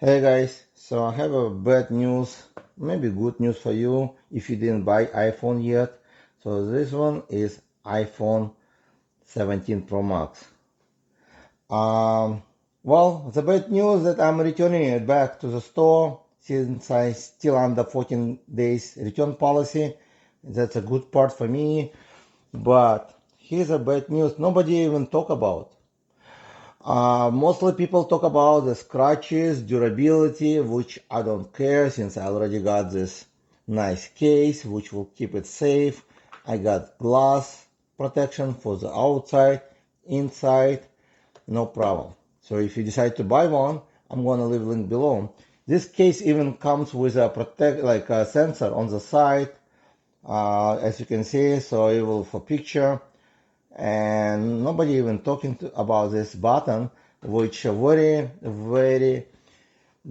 Hey guys, so I have a bad news, maybe good news for you if you didn't buy iPhone yet. So this one is iPhone 17 Pro Max. Um, well, the bad news that I'm returning it back to the store since I still under 14 days return policy. That's a good part for me, but here's a bad news nobody even talk about. Mostly people talk about the scratches, durability, which I don't care since I already got this nice case which will keep it safe. I got glass protection for the outside, inside, no problem. So if you decide to buy one, I'm gonna leave link below. This case even comes with a like a sensor on the side, as you can see, so it will for picture and nobody even talking about this button, which are very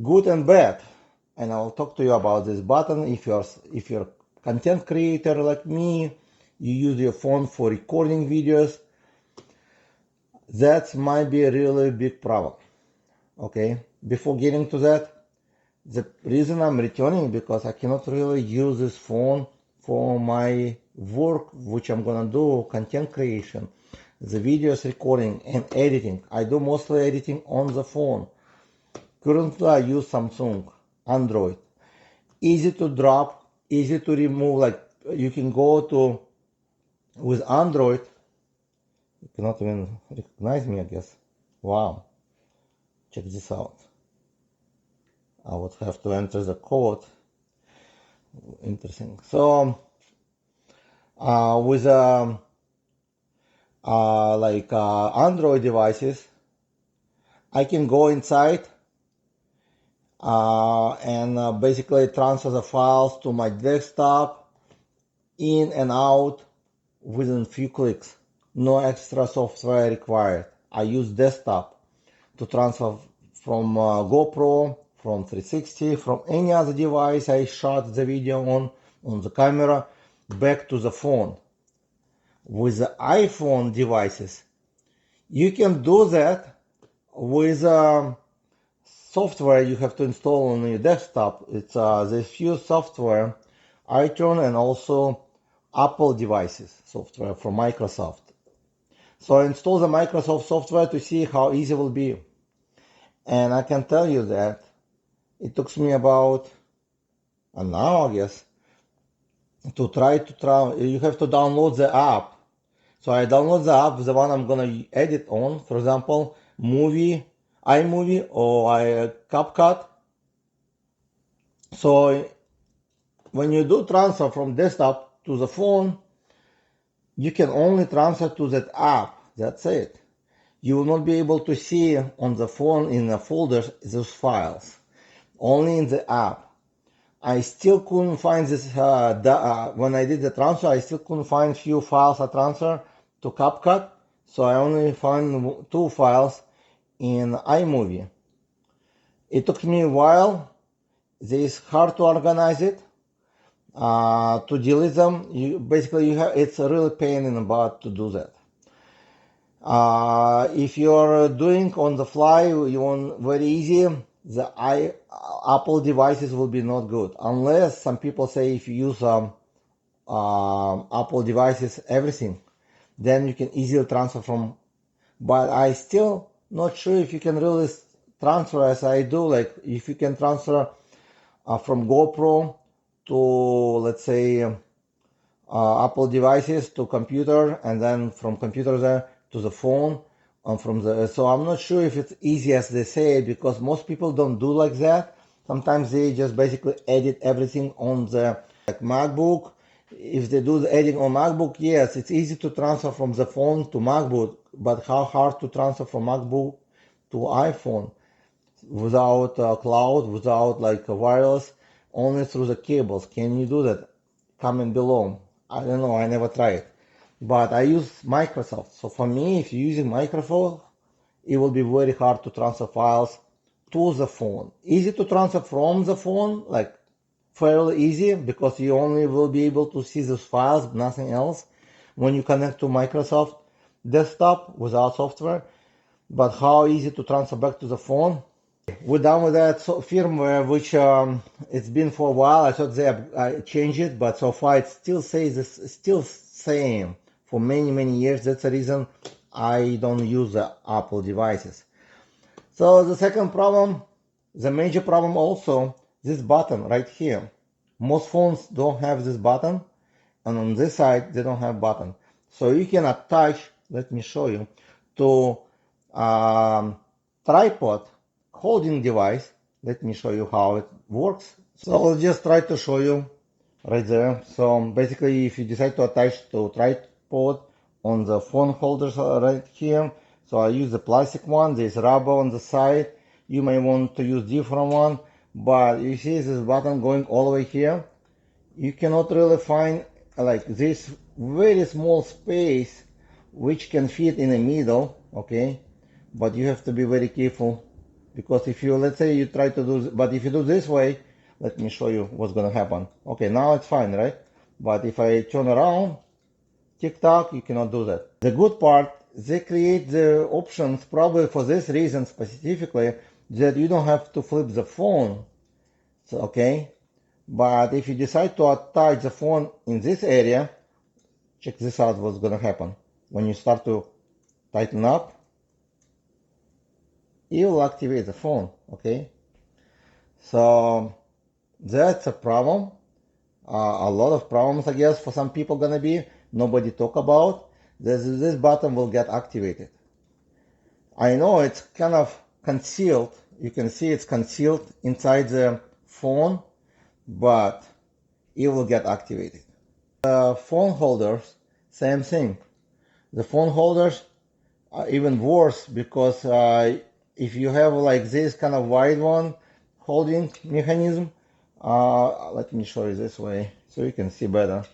good and bad. And I'll talk to you about this button. If you're content creator like me, you use your phone for recording videos, that might be a really big problem. Okay, before getting to that, the reason I'm returning because I cannot really use this phone for my work, which I'm gonna do content creation, the videos recording and editing. I do mostly editing on the phone. Currently I use Samsung, Android. Easy to drop, easy to remove, like you can go to, with Android, you cannot even recognize me I guess. Wow, check this out. I would have to enter the code. Interesting. So with Android devices, I can go inside and basically transfer the files to my desktop in and out within few clicks. No extra software required. I use desktop to transfer from GoPro, from 360, from any other device I shot the video on the camera, back to the phone. With the iPhone devices, you can do that with software you have to install on your desktop. It's there's few software, iTunes and also Apple devices software from Microsoft. So I install the Microsoft software to see how easy it will be. And I can tell you that it took me about an hour, I guess, to try. You have to download the app. So I download the app, the one I'm gonna edit on, for example, iMovie or CapCut. So when you do transfer from desktop to the phone, you can only transfer to that app. That's it. You will not be able to see on the phone in the folders those files. Only in the app. I still couldn't find this, when I did the transfer, I still couldn't find few files I transfer to CapCut. So I only found two files in iMovie. It took me a while. It's hard to organize it. To delete them, it's a really pain in the butt to do that. If you're doing on the fly, you want very easy, the Apple devices will be not good. Unless some people say if you use Apple devices, everything, then you can easily transfer from, but I still not sure if you can really transfer as I do, like if you can transfer from GoPro to, let's say, Apple devices to computer, and then from computer there to the phone, and so I'm not sure if it's easy as they say, because most people don't do like that. Sometimes they just basically edit everything on the MacBook. If they do the editing on MacBook, yes, it's easy to transfer from the phone to MacBook, but how hard to transfer from MacBook to iPhone without cloud, without like a wireless, only through the cables. Can you do that? Comment below. I don't know, I never tried. But I use Microsoft. So for me, if you're using Microsoft, it will be very hard to transfer files to the phone. Easy to transfer from the phone, like fairly easy, because you only will be able to see those files, nothing else, when you connect to Microsoft desktop without software. But how easy to transfer back to the phone? We're done with that firmware, which it's been for a while. I thought they changed it, but so far it still says it's still same for many years. That's the reason I don't use the Apple devices. So the second problem, the major problem also, this button right here. Most phones don't have this button, and on this side they don't have button. So you can attach, let me show you, to tripod holding device. Let me show you how it works. So I'll just try to show you right there. So basically, if you decide to attach to tripod on the phone holders right here, so I use the plastic one. There's rubber on the side. You may want to use different one, but you see this button going all the way here. You cannot really find like this very small space which can fit in the middle, okay? But you have to be very careful, because if you, let's say you try to do, but if you do this way, let me show you what's gonna happen. Okay, now it's fine, right? But if I turn around, TikTok, you cannot do that. The good part, they create the options probably for this reason specifically, that you don't have to flip the phone, so, okay? But if you decide to attach the phone in this area, check this out what's gonna happen. When you start to tighten up, it will activate the phone, okay? So that's a problem. A lot of problems, I guess, for some people gonna be, nobody talk about. This button will get activated. I know it's kind of concealed. You can see it's concealed inside the phone, but it will get activated. Phone holders, same thing. The phone holders are even worse, because if you have like this kind of wide one holding mechanism, let me show you this way so you can see better.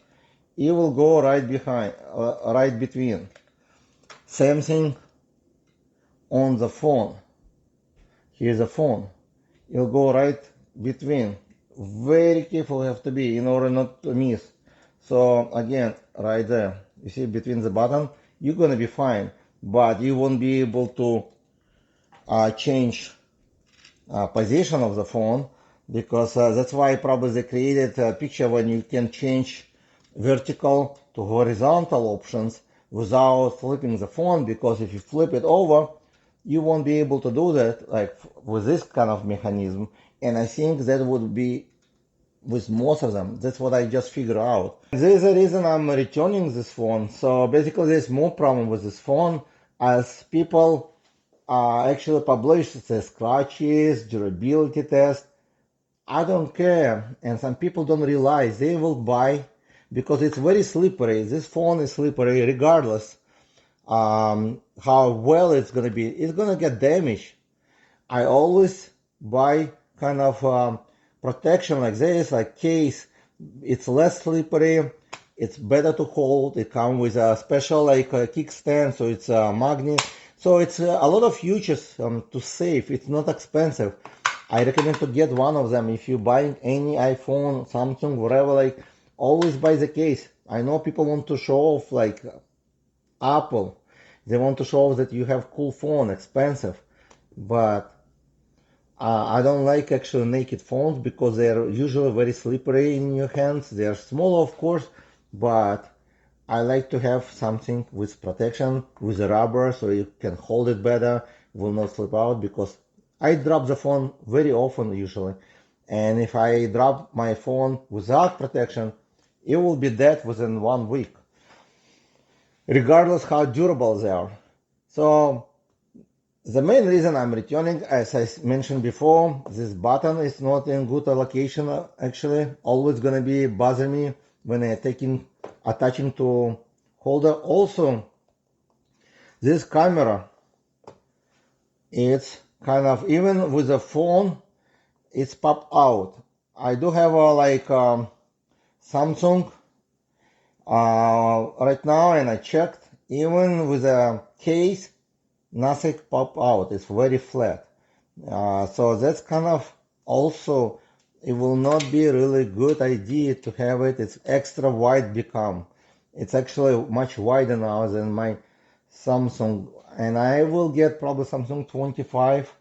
It will go right behind, right between. Same thing on the phone. Here's the phone. It'll go right between. Very careful you have to be in order not to miss. So again, right there, you see between the button, you're gonna be fine, but you won't be able to change position of the phone, because that's why probably they created a picture when you can change vertical to horizontal options without flipping the phone, because if you flip it over, you won't be able to do that like with this kind of mechanism. And I think that would be with most of them. That's what I just figured out. There is a reason I'm returning this phone. So basically there's more problem with this phone, as people actually published the scratches, durability test. I don't care, and some people don't realize they will buy, because it's very slippery. This phone is slippery regardless how well it's gonna be. It's gonna get damaged. I always buy kind of protection like this, like case. It's less slippery. It's better to hold. It comes with a special like a kickstand, so it's a magnet. So it's a lot of features to save. It's not expensive. I recommend to get one of them if you buy any iPhone, Samsung, whatever. Like always buy the case. I know people want to show off like Apple. They want to show off that you have cool phone, expensive, but I don't like actually naked phones, because they're usually very slippery in your hands. They're small, of course, but I like to have something with protection, with a rubber, so you can hold it better, will not slip out, because I drop the phone very often usually. And if I drop my phone without protection, it will be dead within 1 week, regardless how durable they are. So the main reason I'm returning, as I mentioned before, this button is not in good location actually. Always gonna be bother me when I attaching to holder. Also, this camera, it's kind of, even with the phone, it's pop out. I do have a like Samsung right now, and I checked, even with a case, nothing pop out. It's very flat. So that's kind of also, it will not be a really good idea to have it. It's extra wide become. It's actually much wider now than my Samsung, and I will get probably Samsung 25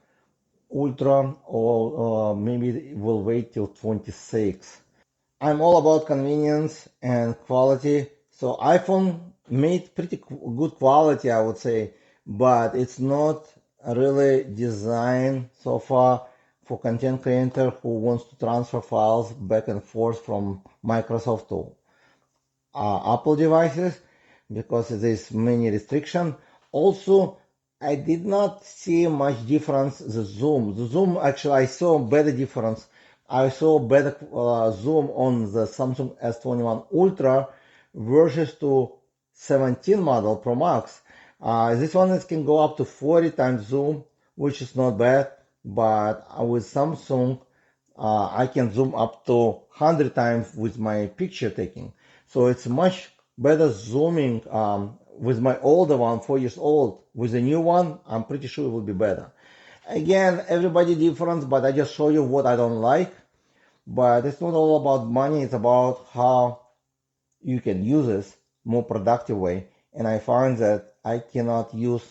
Ultra, or maybe we'll wait till 26. I'm all about convenience and quality. So iPhone made pretty good quality, I would say, but it's not really designed so far for content creator who wants to transfer files back and forth from Microsoft to Apple devices, because there's many restriction. Also, I did not see much difference the zoom actually I saw better difference. I saw better zoom on the Samsung S21 Ultra versus to 17 model Pro Max. This one can go up to 40 times zoom, which is not bad, but with Samsung I can zoom up to 100 times with my picture taking. So it's much better zooming with my older one, 4 years old. With the new one, I'm pretty sure it will be better. Again, everybody different, but I just show you what I don't like. But it's not all about money, it's about how you can use this more productive way. And I find that I cannot use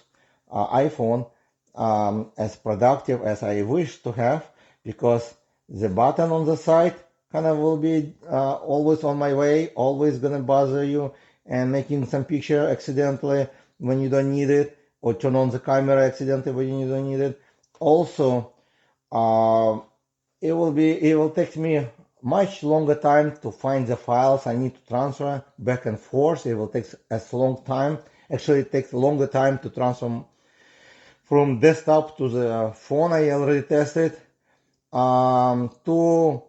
iPhone as productive as I wish to have, because the button on the side kind of will be always on my way, always gonna bother you, and making some picture accidentally when you don't need it, or turn on the camera accidentally when you don't need it. Also, uh, it will take me much longer time to find the files I need to transfer back and forth. It will take as long time. Actually, it takes longer time to transfer from desktop to the phone. I already tested. To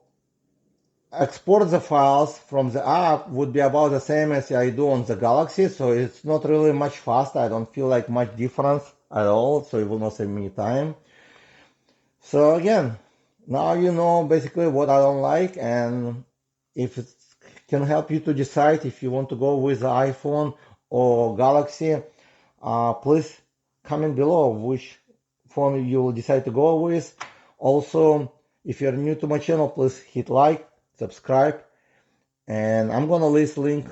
export the files from the app would be about the same as I do on the Galaxy, so it's not really much faster. I don't feel like much difference at all, so it will not save me time. So again, now you know basically what I don't like, and if it can help you to decide if you want to go with the iPhone or Galaxy, please comment below which phone you will decide to go with. Also, if you're new to my channel, please hit like, subscribe, and I'm gonna list link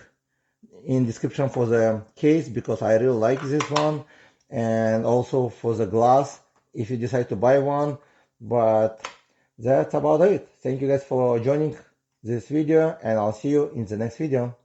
in description for the case because I really like this one, and also for the glass if you decide to buy one. But that's about it. Thank you guys for joining this video, and I'll see you in the next video.